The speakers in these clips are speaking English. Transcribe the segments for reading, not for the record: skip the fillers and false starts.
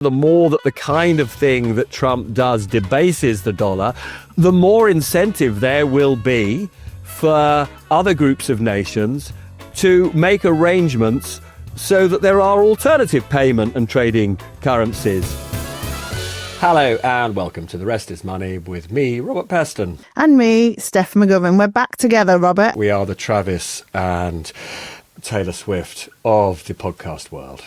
The more that the kind of thing that Trump does debases the dollar, the more incentive there will be for other groups of nations to make arrangements so that there are alternative payment and trading currencies. Hello and welcome to The Rest is Money with me, Robert Peston. And me, Steph McGovern. We're back together, Robert. We are the Travis and Taylor Swift of the podcast world.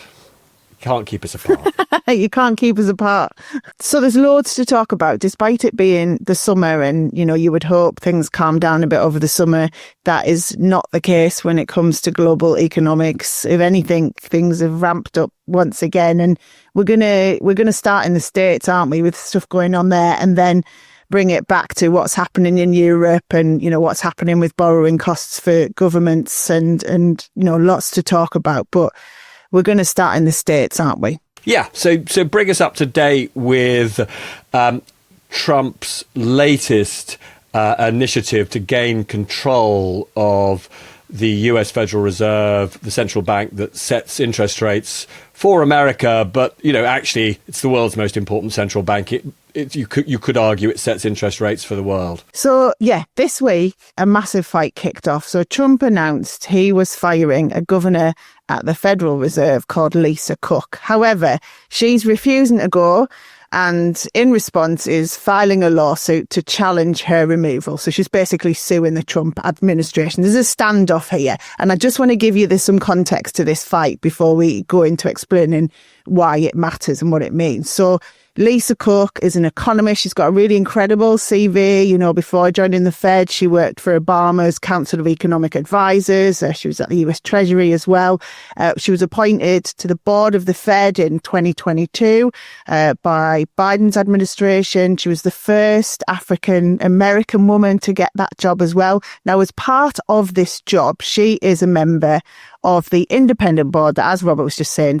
Can't keep us apart. You can't keep us apart. So there's loads to talk about, despite it being the summer and, you would hope things calm down a bit over the summer. That is not the case when it comes to global economics. If anything, things have ramped up once again. And we're gonna start in the States, aren't we, with stuff going on there, and then bring it back to what's happening in Europe and, what's happening with borrowing costs for governments and lots to talk about. But we're going to start in the States, aren't we? Yeah, so bring us up to date with Trump's latest initiative to gain control of the US Federal Reserve, the central bank that sets interest rates for America. But, actually, it's the world's most important central bank. You could argue it sets interest rates for the world. So, this week, a massive fight kicked off. So Trump announced he was firing a governor at the Federal Reserve called Lisa Cook. However, she's refusing to go and in response is filing a lawsuit to challenge her removal. So she's basically suing the Trump administration. There's a standoff here. And I just want to give you some context to this fight before we go into explaining why it matters and what it means. So Lisa Cook is an economist. She's got a really incredible CV. Before joining the Fed, she worked for Obama's Council of Economic Advisors. She was at the US Treasury as well. She was appointed to the board of the Fed in 2022 by Biden's administration. She was the first African-American woman to get that job as well. Now, as part of this job, she is a member of the independent board that, as Robert was just saying,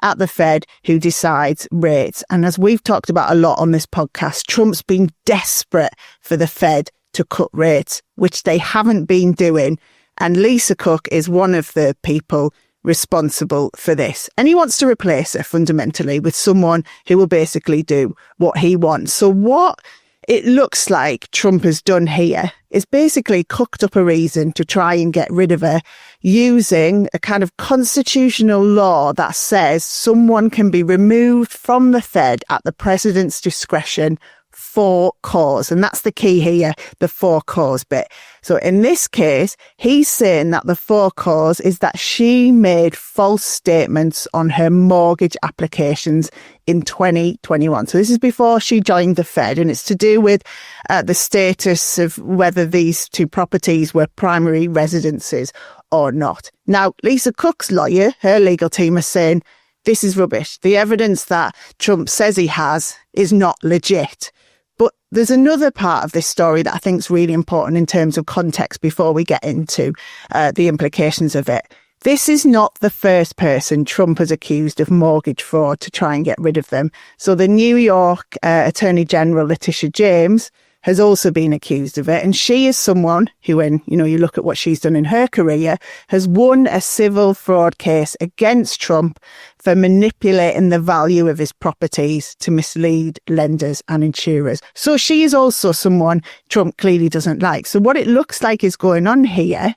at the Fed, who decides rates. And as we've talked about a lot on this podcast, Trump's been desperate for the Fed to cut rates, which they haven't been doing. And Lisa Cook is one of the people responsible for this. And he wants to replace her fundamentally with someone who will basically do what he wants. So what it looks like Trump has done here is basically cooked up a reason to try and get rid of her using a kind of constitutional law that says someone can be removed from the Fed at the president's discretion for cause. And that's the key here, the for cause bit. So in this case, he's saying that the for cause is that she made false statements on her mortgage applications in 2021. So this is before she joined the Fed, and it's to do with the status of whether these two properties were primary residences or not. Now, Lisa Cook's lawyer, her legal team, are saying this is rubbish. The evidence that Trump says he has is not legit. But there's another part of this story that I think is really important in terms of context before we get into the implications of it. This is not the first person Trump has accused of mortgage fraud to try and get rid of them. So the New York Attorney General, Letitia James, has also been accused of it. And she is someone who, when you look at what she's done in her career, has won a civil fraud case against Trump for manipulating the value of his properties to mislead lenders and insurers. So she is also someone Trump clearly doesn't like. So what it looks like is going on here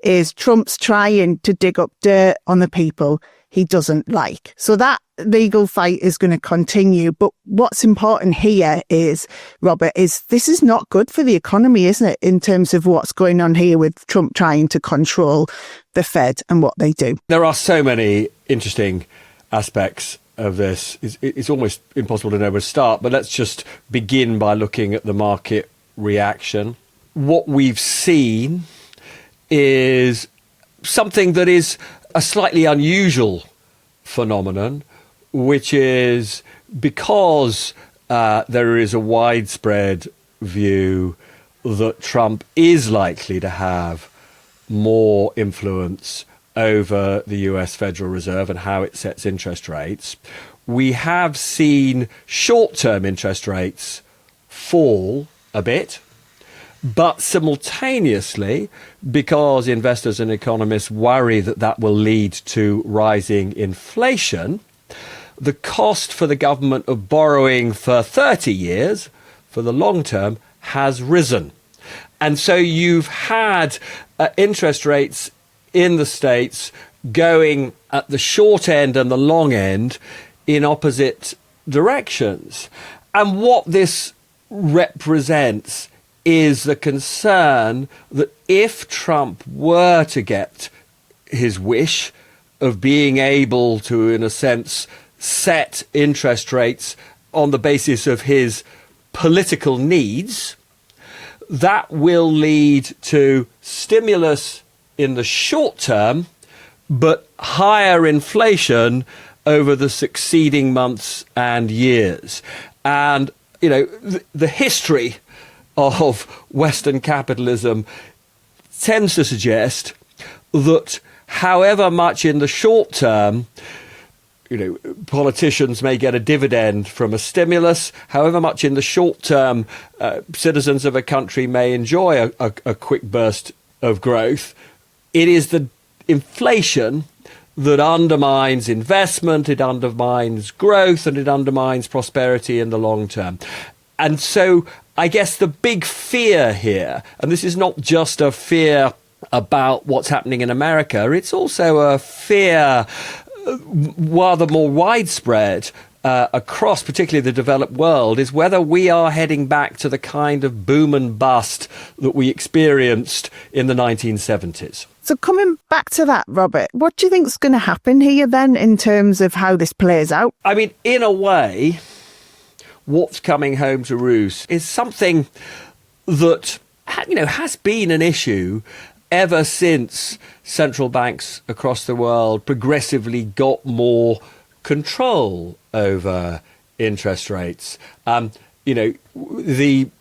is Trump's trying to dig up dirt on the people he doesn't like. So that legal fight is going to continue. But what's important here is, Robert, is this is not good for the economy, isn't it, in terms of what's going on here with Trump trying to control the Fed and what they do. There are so many interesting aspects of this. It's almost impossible to know where to start, but let's just begin by looking at the market reaction. What we've seen is something that is a slightly unusual phenomenon, which is because there is a widespread view that Trump is likely to have more influence over the US Federal Reserve and how it sets interest rates. We have seen short-term interest rates fall a bit, but simultaneously, because investors and economists worry that that will lead to rising inflation, the cost for the government of borrowing for 30 years, for the long term, has risen. And so you've had interest rates in the States going at the short end and the long end in opposite directions. And what this represents is the concern that if Trump were to get his wish of being able to, in a sense, set interest rates on the basis of his political needs, that will lead to stimulus in the short term, but higher inflation over the succeeding months and years. And, you know, the history of Western capitalism tends to suggest that however much in the short term, you know, politicians may get a dividend from a stimulus, however much in the short term citizens of a country may enjoy a quick burst of growth, it is the inflation that undermines investment, it undermines growth, and it undermines prosperity in the long term. And so I guess the big fear here, and this is not just a fear about what's happening in America, it's also a fear rather more widespread across particularly the developed world, is whether we are heading back to the kind of boom and bust that we experienced in the 1970s. So coming back to that, Robert, what do you think is going to happen here then in terms of how this plays out? I mean, in a way, what's coming home to roost is something that, you know, has been an issue ever since central banks across the world progressively got more control over interest rates. You know, the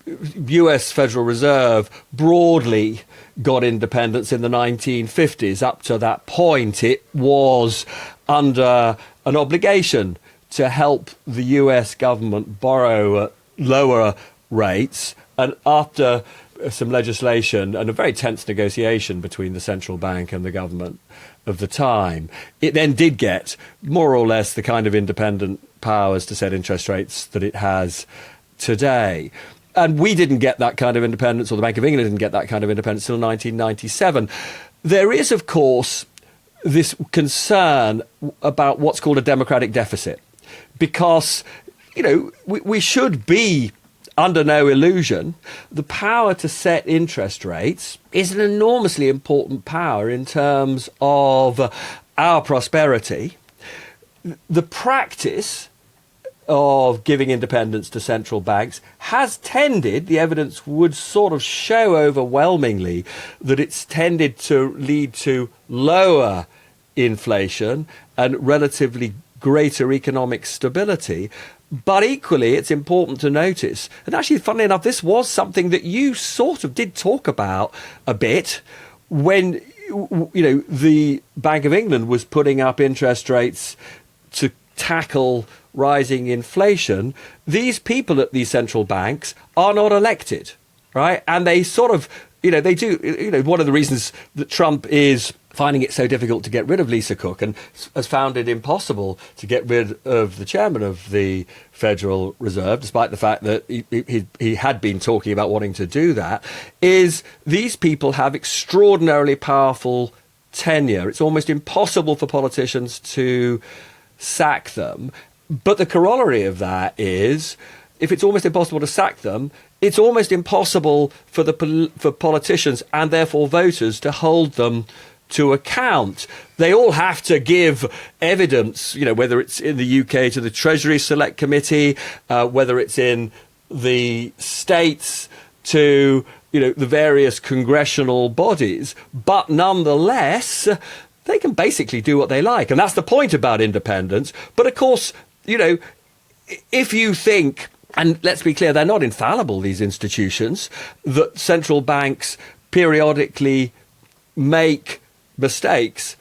US Federal Reserve broadly got independence in the 1950s. Up to that point, it was under an obligation to help the US government borrow at lower rates. And after some legislation and a very tense negotiation between the central bank and the government of the time, it then did get more or less the kind of independent powers to set interest rates that it has today. And we didn't get that kind of independence, or the Bank of England didn't get that kind of independence until 1997. There is, of course, this concern about what's called a democratic deficit, because, you know, we should be under no illusion. The power to set interest rates is an enormously important power in terms of our prosperity. The practice of giving independence to central banks has tended, the evidence would sort of show overwhelmingly, that it's tended to lead to lower inflation and relatively greater economic stability. But equally, it's important to notice, and actually, funnily enough, this was something that you sort of did talk about a bit when, you know, the Bank of England was putting up interest rates to tackle rising inflation. These people at these central banks are not elected, right? And they sort of, you know, they do, you know, one of the reasons that Trump is finding it so difficult to get rid of Lisa Cook and has found it impossible to get rid of the chairman of the Federal Reserve, despite the fact that he had been talking about wanting to do that, is these people have extraordinarily powerful tenure. It's almost impossible for politicians to sack them. But the corollary of that is, if it's almost impossible to sack them, it's almost impossible for politicians and therefore voters to hold them to account. They all have to give evidence, you know, whether it's in the UK to the Treasury Select Committee, whether it's in the states to, you know, the various congressional bodies. But nonetheless, they can basically do what they like. And that's the point about independence. But of course, you know, if you think, and let's be clear, they're not infallible, these institutions, that central banks periodically make mistakes.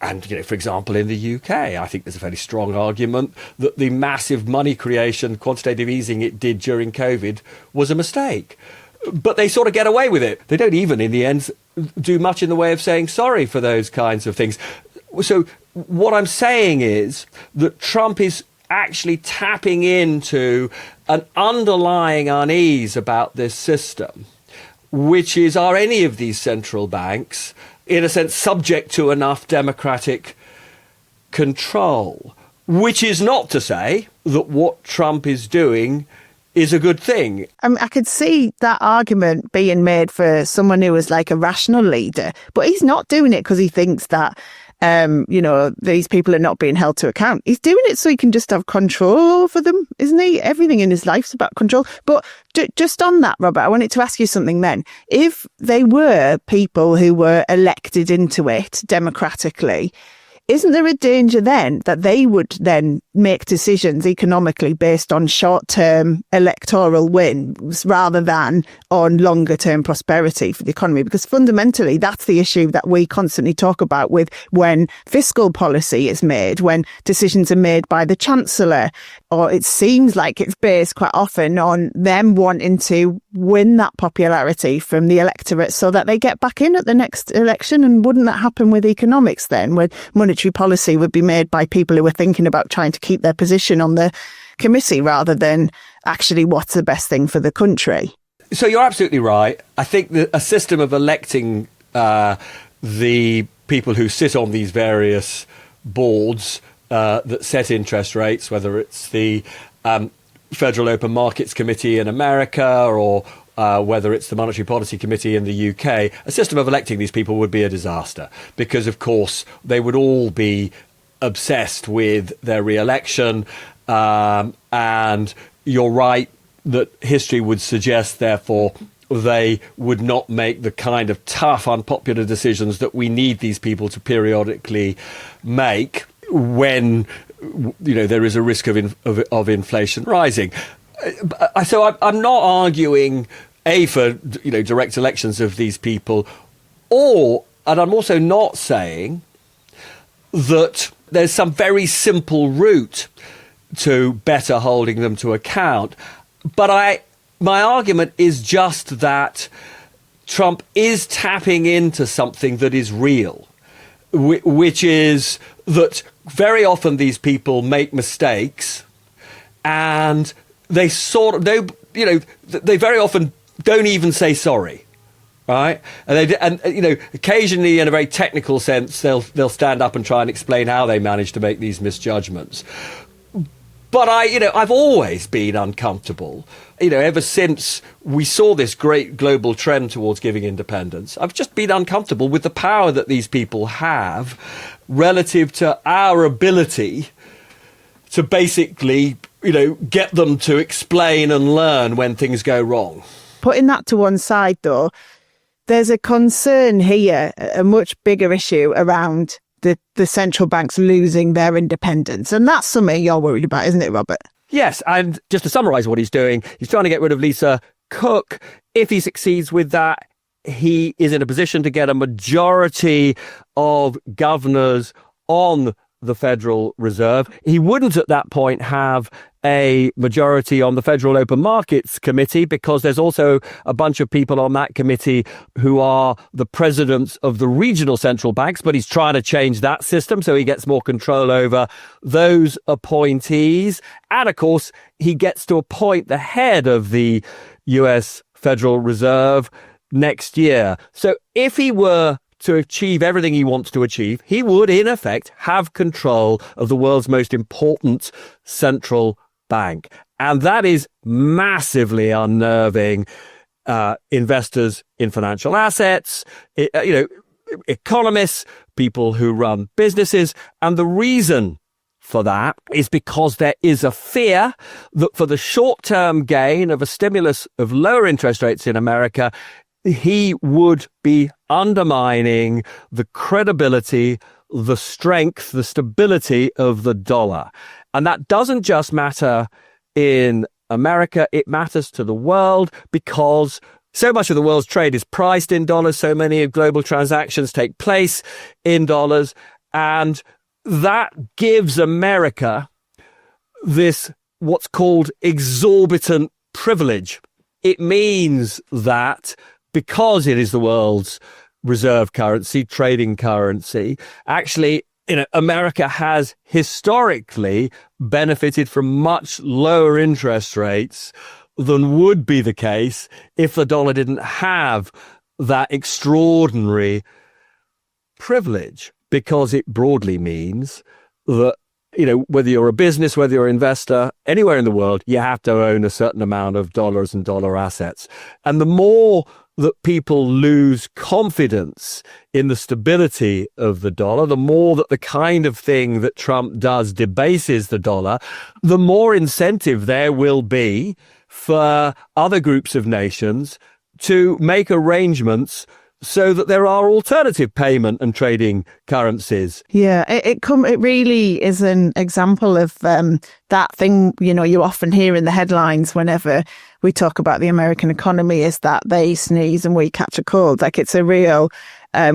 And, you know, for example, in the UK, I think there's a fairly strong argument that the massive money creation, quantitative easing it did during COVID was a mistake. But they sort of get away with it. They don't even, in the end, do much in the way of saying sorry for those kinds of things. So what I'm saying is that Trump is actually tapping into an underlying unease about this system, which is, are any of these central banks, in a sense, subject to enough democratic control? Which is not to say that what Trump is doing is a good thing. I could see that argument being made for someone who was like a rational leader, but he's not doing it because he thinks that these people are not being held to account. He's doing it so he can just have control over them, isn't he? Everything in his life's about control. But just on that, Robert, I wanted to ask you something then. If they were people who were elected into it democratically, isn't there a danger then that they would then make decisions economically based on short-term electoral wins rather than on longer-term prosperity for the economy? Because fundamentally, that's the issue that we constantly talk about with when fiscal policy is made, when decisions are made by the Chancellor, or it seems like it's based quite often on them wanting to win that popularity from the electorate so that they get back in at the next election. And wouldn't that happen with economics then, when monetary policy would be made by people who are thinking about trying to keep their position on the committee rather than actually what's the best thing for the country? So you're absolutely right. I think that a system of electing the people who sit on these various boards that set interest rates, whether it's the Federal Open Markets Committee in America or whether it's the Monetary Policy Committee in the UK, a system of electing these people would be a disaster because, of course, they would all be obsessed with their re-election. And you're right that history would suggest, therefore, they would not make the kind of tough, unpopular decisions that we need these people to periodically make when there is a risk of inflation rising. So I'm not arguing for direct elections of these people, and I'm also not saying that there's some very simple route to better holding them to account. But my argument is just that Trump is tapping into something that is real, which is that very often these people make mistakes and they they very often don't even say sorry. Right, and occasionally, in a very technical sense, they'll stand up and try and explain how they managed to make these misjudgments. But I've always been uncomfortable. Ever since we saw this great global trend towards giving independence, I've just been uncomfortable with the power that these people have relative to our ability to basically, get them to explain and learn when things go wrong. Putting that to one side, though, there's a concern here, a much bigger issue around the central banks losing their independence. And that's something you're worried about, isn't it, Robert? Yes. And just to summarise what he's doing, he's trying to get rid of Lisa Cook. If he succeeds with that, he is in a position to get a majority of governors on the Federal Reserve. He wouldn't at that point have a majority on the Federal Open Markets Committee because there's also a bunch of people on that committee who are the presidents of the regional central banks, but he's trying to change that system so he gets more control over those appointees. And of course, he gets to appoint the head of the US Federal Reserve next year. So if he were to achieve everything he wants to achieve, he would, in effect, have control of the world's most important central bank. And that is massively unnerving investors in financial assets, economists, people who run businesses. And the reason for that is because there is a fear that for the short-term gain of a stimulus of lower interest rates in America, he would be undermining the credibility, the strength, the stability of the dollar. And that doesn't just matter in America, it matters to the world because so much of the world's trade is priced in dollars. So many of global transactions take place in dollars. And that gives America this what's called exorbitant privilege. It means that because it is the world's reserve currency, trading currency, actually America has historically benefited from much lower interest rates than would be the case if the dollar didn't have that extraordinary privilege, because it broadly means that, whether you're a business, whether you're an investor, anywhere in the world, you have to own a certain amount of dollars and dollar assets. And the more that people lose confidence in the stability of the dollar, the more that the kind of thing that Trump does debases the dollar, the more incentive there will be for other groups of nations to make arrangements so that there are alternative payment and trading currencies. Yeah, it really is an example of that thing, you often hear in the headlines whenever we talk about the American economy, is that they sneeze and we catch a cold. Like, it's a real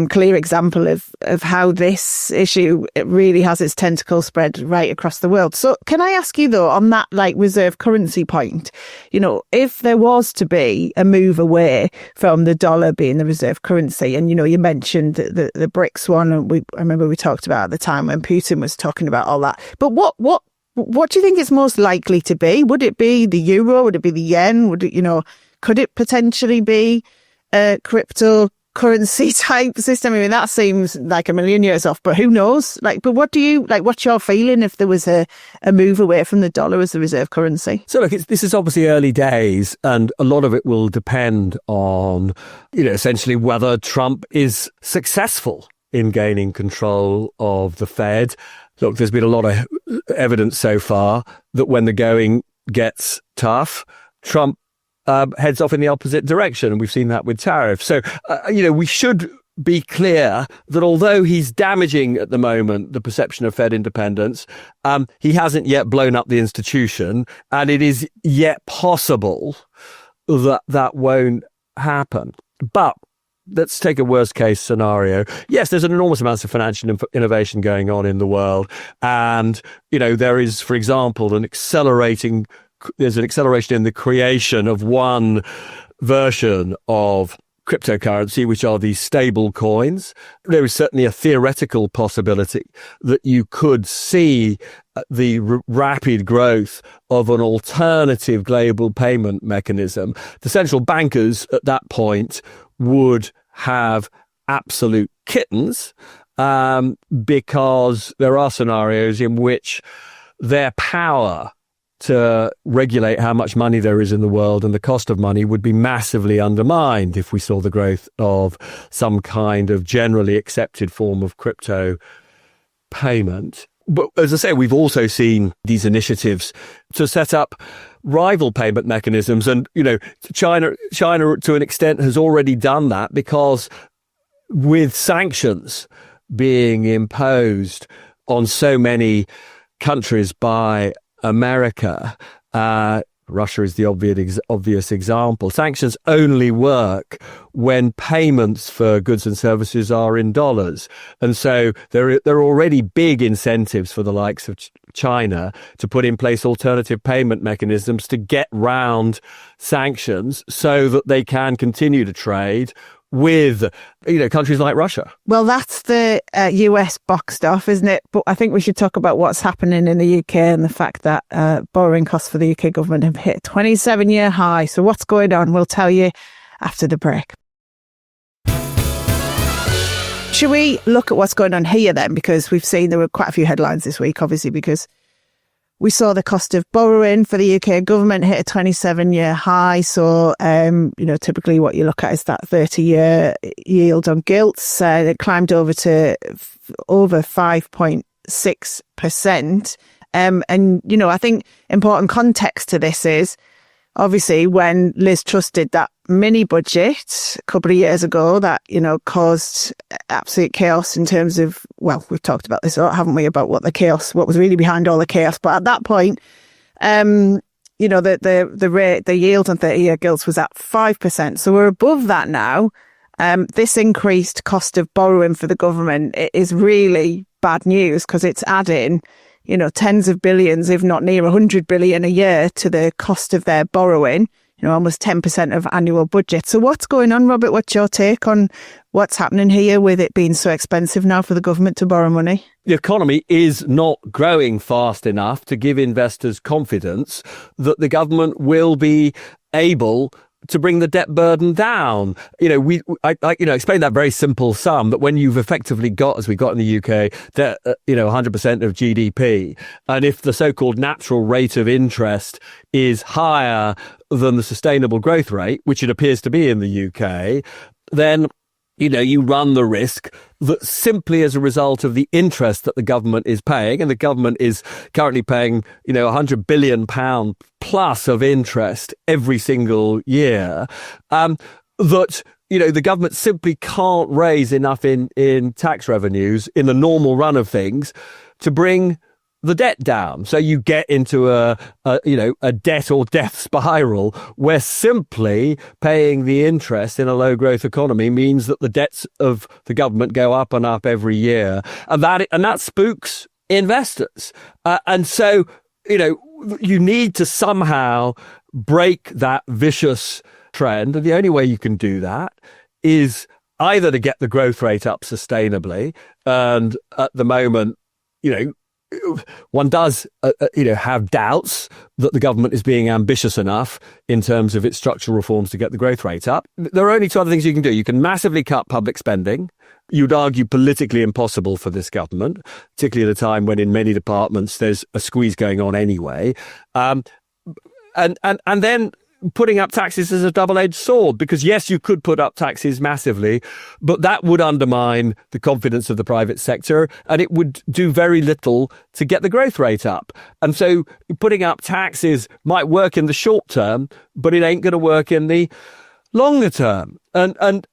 clear example of how this issue, it really has its tentacles spread right across the world. So can I ask you, though, on that reserve currency point, if there was to be a move away from the dollar being the reserve currency, and you mentioned the BRICS one, and I remember we talked about at the time when Putin was talking about all that, but what do you think it's most likely to be? Would it be the euro? Would it be the yen? Would it, could it potentially be a cryptocurrency type system? I mean, that seems like a million years off, but who knows? But what do you what's your feeling if there was a move away from the dollar as the reserve currency? So look, this is obviously early days, and a lot of it will depend on, essentially whether Trump is successful in gaining control of the Fed. Look, there's been a lot of evidence so far that when the going gets tough, Trump heads off in the opposite direction. And we've seen that with tariffs. So, we should be clear that although he's damaging at the moment the perception of Fed independence, he hasn't yet blown up the institution. And it is yet possible that that won't happen. But let's take a worst case scenario. Yes, there's an enormous amount of financial innovation going on in the world. And, there is, for example, there's an acceleration in the creation of one version of cryptocurrency, which are these stable coins. There is certainly a theoretical possibility that you could see the rapid growth of an alternative global payment mechanism. The central bankers at that point would have absolute kittens, because there are scenarios in which their power to regulate how much money there is in the world and the cost of money would be massively undermined if we saw the growth of some kind of generally accepted form of crypto payment. But as I say, we've also seen these initiatives to set up rival payment mechanisms. And, China to an extent has already done that, because with sanctions being imposed on so many countries by America, Russia is the obvious example. Sanctions only work when payments for goods and services are in dollars. And so there are already big incentives for the likes of China to put in place alternative payment mechanisms to get round sanctions so that they can continue to trade with, countries like Russia. Well, that's the US boxed off, isn't it? But I think we should talk about what's happening in the UK and the fact that borrowing costs for the UK government have hit a 27-year high. So what's going on? We'll tell you after the break. Should we look at what's going on here then? Because we've seen there were quite a few headlines this week, obviously, because we saw the cost of borrowing for the UK government hit a 27-year high. So, typically what you look at is that 30-year yield on gilts. It climbed over to over 5.6%. And, I think important context to this is, obviously, when Liz Truss did that mini budget a couple of years ago, that, caused absolute chaos in terms of, well, we've talked about this a lot, haven't we, about what was really behind all the chaos. But at that point, the yield on 30-year gilts was at 5%. So we're above that now. This increased cost of borrowing for the government is really bad news, because it's adding, tens of billions, if not near 100 billion a year to the cost of their borrowing. almost 10% of annual budget. So what's going on, Robert? What's your take on what's happening here with it being so expensive now for the government to borrow money? The economy is not growing fast enough to give investors confidence that the government will be able to bring the debt burden down. I explain that very simple sum that when you've effectively got, as we got in the UK, debt, 100% of GDP, and if the so-called natural rate of interest is higher than the sustainable growth rate, which it appears to be in the UK, then you run the risk that simply as a result of the interest that the government is paying, and the government is currently paying, £100 billion plus of interest every single year, that, the government simply can't raise enough in tax revenues in the normal run of things to bring the debt down. So you get into a debt or death spiral where simply paying the interest in a low growth economy means that the debts of the government go up and up every year. And that spooks investors. And so, you need to somehow break that vicious trend. And the only way you can do that is either to get the growth rate up sustainably. And at the moment, one does, have doubts that the government is being ambitious enough in terms of its structural reforms to get the growth rate up. There are only two other things you can do. You can massively cut public spending. You'd argue politically impossible for this government, particularly at a time when in many departments there's a squeeze going on anyway. And then putting up taxes is a double-edged sword, because yes, you could put up taxes massively, but that would undermine the confidence of the private sector, and it would do very little to get the growth rate up. And so putting up taxes might work in the short term, but it ain't going to work in the longer term. And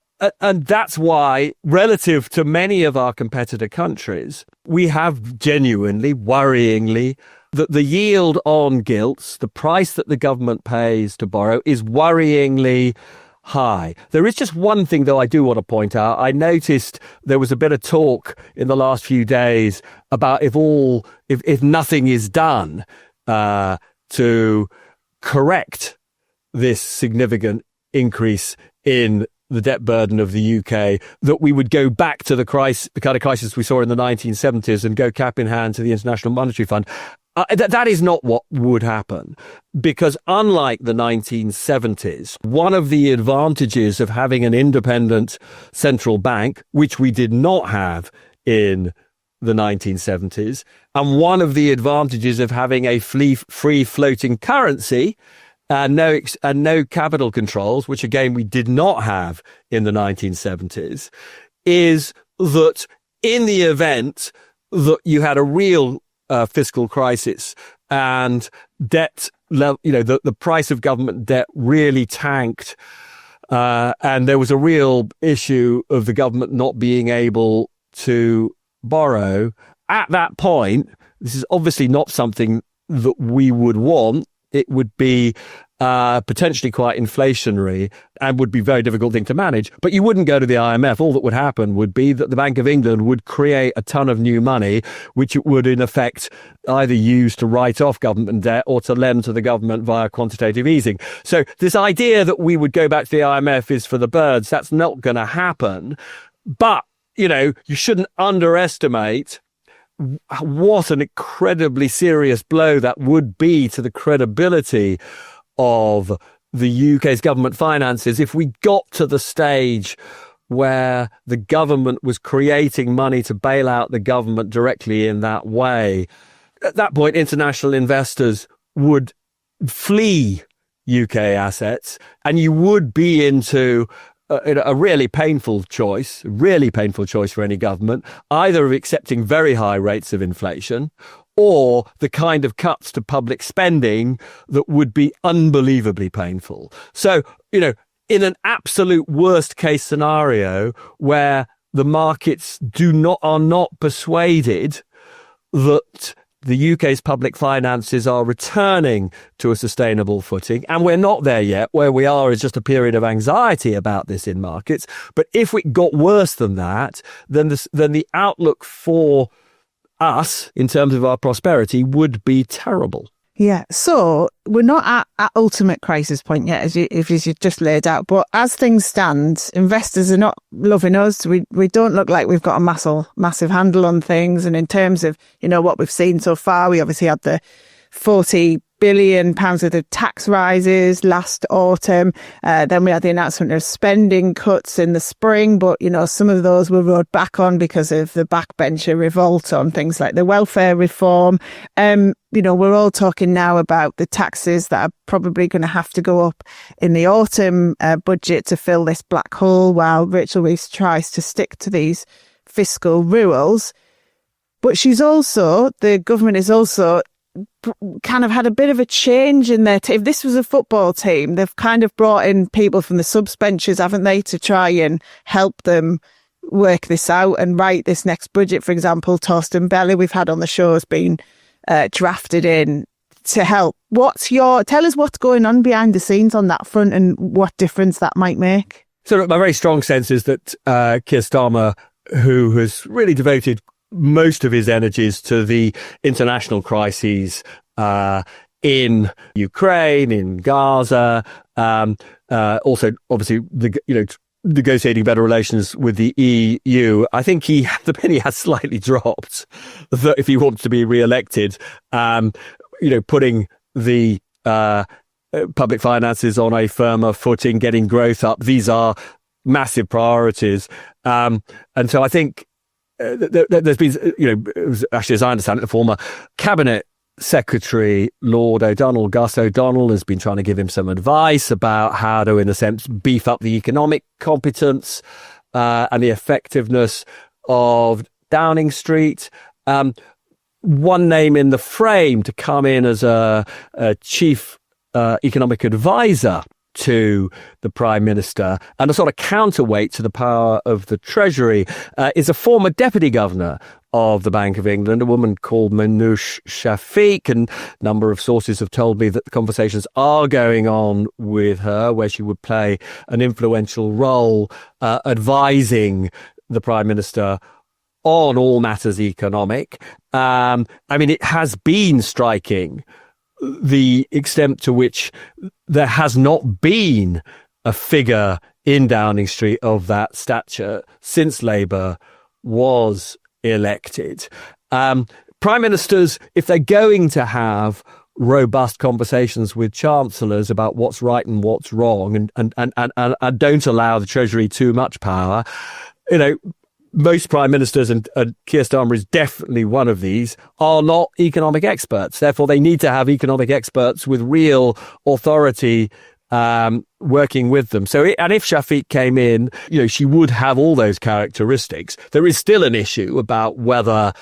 that's why, relative to many of our competitor countries, we have genuinely, worryingly, that the yield on gilts, the price that the government pays to borrow, is worryingly high. There is just one thing, though, I do want to point out. I noticed there was a bit of talk in the last few days about if nothing is done to correct this significant increase in the debt burden of the UK, that we would go back to the kind of crisis we saw in the 1970s and go cap in hand to the International Monetary Fund. That is not what would happen, because unlike the 1970s, one of the advantages of having an independent central bank, which we did not have in the 1970s, and one of the advantages of having a free floating currency and no capital controls, which again we did not have in the 1970s, is that in the event that you had a real fiscal crisis and debt level, the price of government debt really tanked, and there was a real issue of the government not being able to borrow. At that point, this is obviously not something that we would want. It would be potentially quite inflationary and would be a very difficult thing to manage. But you wouldn't go to the IMF. All that would happen would be that the Bank of England would create a ton of new money, which it would in effect either use to write off government debt or to lend to the government via quantitative easing. So this idea that we would go back to the IMF is for the birds. That's not going to happen. But, you shouldn't underestimate what an incredibly serious blow that would be to the credibility of the UK's government finances if we got to the stage where the government was creating money to bail out the government directly in that way. At that point, international investors would flee UK assets, and you would be into a really painful choice for any government, either of accepting very high rates of inflation or the kind of cuts to public spending that would be unbelievably painful. So, in an absolute worst case scenario where the markets are not persuaded that the UK's public finances are returning to a sustainable footing, and we're not there yet. Where we are is just a period of anxiety about this in markets. But if it got worse than that, then the outlook for us in terms of our prosperity would be terrible. Yeah, so we're not at ultimate crisis point yet, as you just laid out. But as things stand, investors are not loving us. We don't look like we've got a massive handle on things. And in terms of what we've seen so far, we obviously had the £40 billion worth of tax rises last autumn. Then we had the announcement of spending cuts in the spring, but some of those were rode back on because of the backbencher revolt on things like the welfare reform. We're all talking now about the taxes that are probably going to have to go up in the autumn budget to fill this black hole, while Rachel Reeves tries to stick to these fiscal rules. But the government is also kind of had a bit of a change in their if this was a football team, they've kind of brought in people from the subs benches, haven't they, to try and help them work this out and write this next budget. For example, Torsten Bell, we've had on the show, has been drafted in to help. Tell us what's going on behind the scenes on that front and what difference that might make. So my very strong sense is that Keir Starmer, who has really devoted most of his energies to the international crises in Ukraine, in Gaza, also obviously negotiating better relations with the EU. I think the penny has slightly dropped that if he wants to be re-elected, putting the public finances on a firmer footing, getting growth up. These are massive priorities, and so I think. There's been, actually, as I understand it, the former cabinet secretary, Lord O'Donnell, Gus O'Donnell, has been trying to give him some advice about how to, in a sense, beef up the economic competence and the effectiveness of Downing Street. One name in the frame to come in as a chief economic advisor to the Prime Minister and a sort of counterweight to the power of the Treasury is a former Deputy Governor of the Bank of England, a woman called Manoush Shafiq, and a number of sources have told me that the conversations are going on with her, where she would play an influential role advising the Prime Minister on all matters economic. It has been striking the extent to which there has not been a figure in Downing Street of that stature since Labour was elected. Prime ministers, if they're going to have robust conversations with chancellors about what's right and what's wrong, and don't allow the Treasury too much power, most prime ministers, and Keir Starmer is definitely one of these, are not economic experts. Therefore, they need to have economic experts with real authority working with them. And if Shafiq came in, she would have all those characteristics. There is still an issue about whether,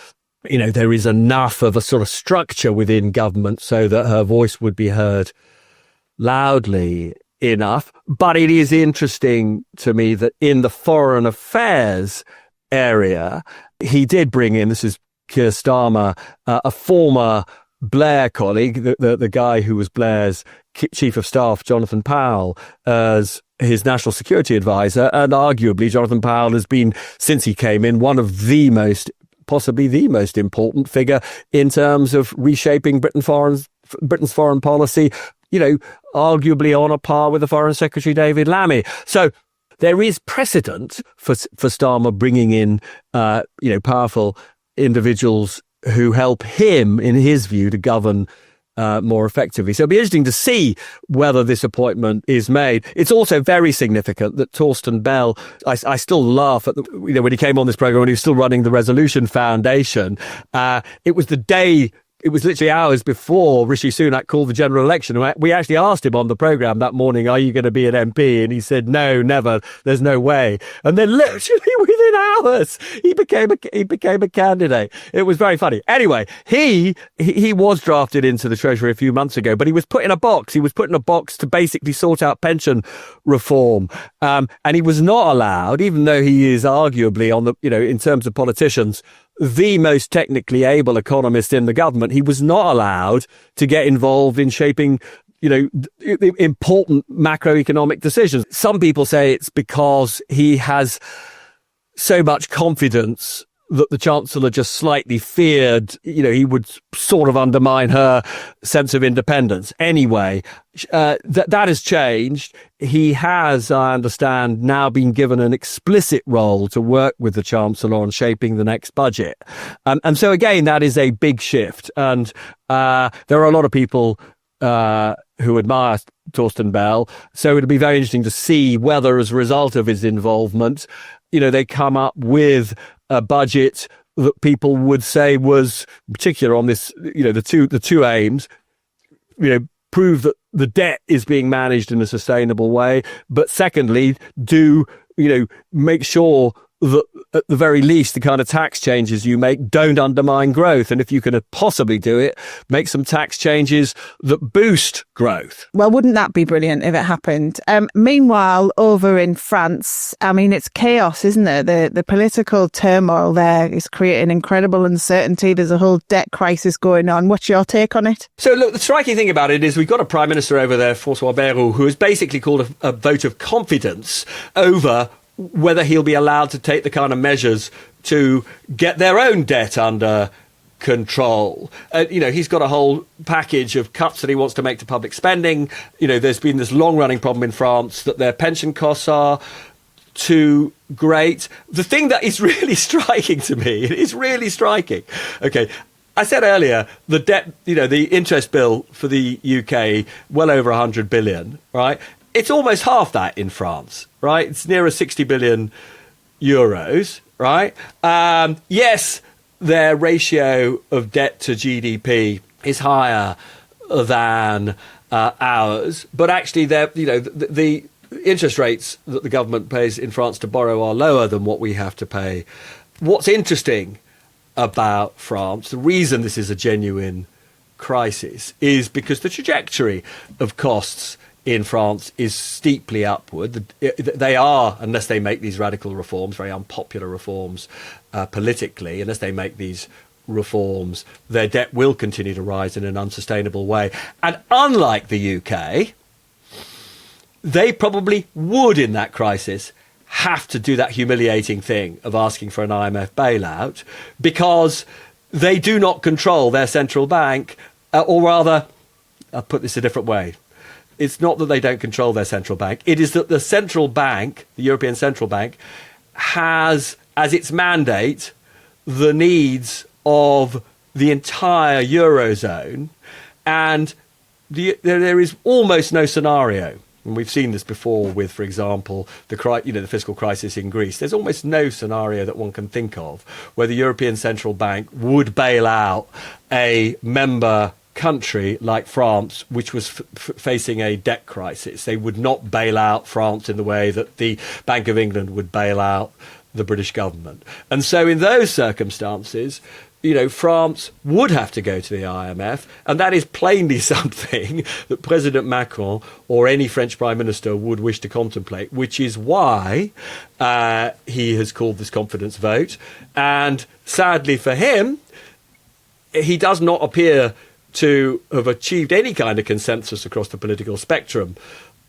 there is enough of a sort of structure within government so that her voice would be heard loudly enough. But it is interesting to me that in the foreign affairs area, he did bring in, this is Keir Starmer, a former Blair colleague, the guy who was Blair's chief of staff, Jonathan Powell, as his national security advisor. And arguably, Jonathan Powell has been, since he came in, one of possibly the most important figure in terms of reshaping Britain's foreign policy, arguably on a par with the Foreign Secretary David Lammy. So there is precedent for Starmer bringing in, powerful individuals who help him, in his view, to govern more effectively. So it'll be interesting to see whether this appointment is made. It's also very significant that Torsten Bell, I still laugh at when he came on this program when he was still running the Resolution Foundation. It was the day. It was literally hours before Rishi Sunak called the general election. We actually asked him on the programme that morning, are you going to be an MP? And he said, no, never. There's no way. And then literally within hours, he became a candidate. It was very funny. Anyway, he was drafted into the Treasury a few months ago, but he was put in a box. He was put in a box to basically sort out pension reform. And he was not allowed, even though he is arguably in terms of politicians, the most technically able economist in the government, he was not allowed to get involved in shaping, important macroeconomic decisions. Some people say it's because he has so much confidence that the Chancellor just slightly feared, he would sort of undermine her sense of independence. Anyway, that has changed. He has, I understand, now been given an explicit role to work with the Chancellor on shaping the next budget. And so, again, that is a big shift. And there are a lot of people who admire Torsten Bell. So it'll be very interesting to see whether, as a result of his involvement, they come up with a budget that people would say was, in particular on this, the two aims, prove that the debt is being managed in a sustainable way, but secondly, make sure that at the very least the kind of tax changes you make don't undermine growth, and if you can possibly do it, make some tax changes that boost growth. Well, wouldn't that be brilliant if it happened? Meanwhile, over in France, it's chaos, isn't it? The political turmoil there is creating incredible uncertainty. There's a whole debt crisis going on. What's your take on it? So look, the striking thing about it is we've got a Prime Minister over there, François Bayrou, who has basically called a vote of confidence over whether he'll be allowed to take the kind of measures to get their own debt under control. He's got a whole package of cuts that he wants to make to public spending. There's been this long-running problem in France that their pension costs are too great. The thing that is really striking to me, it is really striking. Okay, I said earlier, the debt, the interest bill for the UK, well over 100 billion, right? It's almost half that in France, right? It's nearer 60 billion euros, right? Yes, their ratio of debt to GDP is higher than ours, but actually, the interest rates that the government pays in France to borrow are lower than what we have to pay. What's interesting about France, the reason this is a genuine crisis, is because the trajectory of costs in France is steeply upward. They are, unless they make these radical reforms, very unpopular reforms politically, unless they make these reforms, their debt will continue to rise in an unsustainable way. And unlike the UK, they probably would, in that crisis, have to do that humiliating thing of asking for an IMF bailout, because they do not control their central bank, or rather, I'll put this a different way. It's not that they don't control their central bank. It is that the central bank, the European Central Bank, has as its mandate the needs of the entire Eurozone. And there is almost no scenario, and we've seen this before with, for example, the fiscal crisis in Greece. There's almost no scenario that one can think of where the European Central Bank would bail out a member country like France, which was facing a debt crisis. They would not bail out France in the way that the Bank of England would bail out the British government. And so in those circumstances, France would have to go to the IMF, and that is plainly something that President Macron or any French Prime Minister would wish to contemplate, which is why he has called this confidence vote. And sadly for him, he does not appear to have achieved any kind of consensus across the political spectrum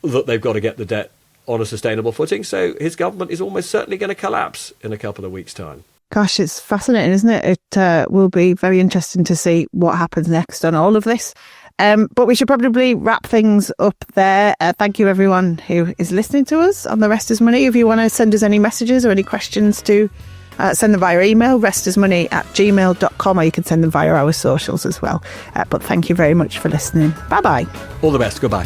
that they've got to get the debt on a sustainable footing. So his government is almost certainly going to collapse in a couple of weeks' time. Gosh, it's fascinating, isn't it? It will be very interesting to see what happens next on all of this. But we should probably wrap things up there. Thank you, everyone who is listening to us on The Rest is Money. If you want to send us any messages or any questions, to send them via email, restismoney@gmail.com, or you can send them via our socials as well. But thank you very much for listening. Bye-bye. All the best. Goodbye.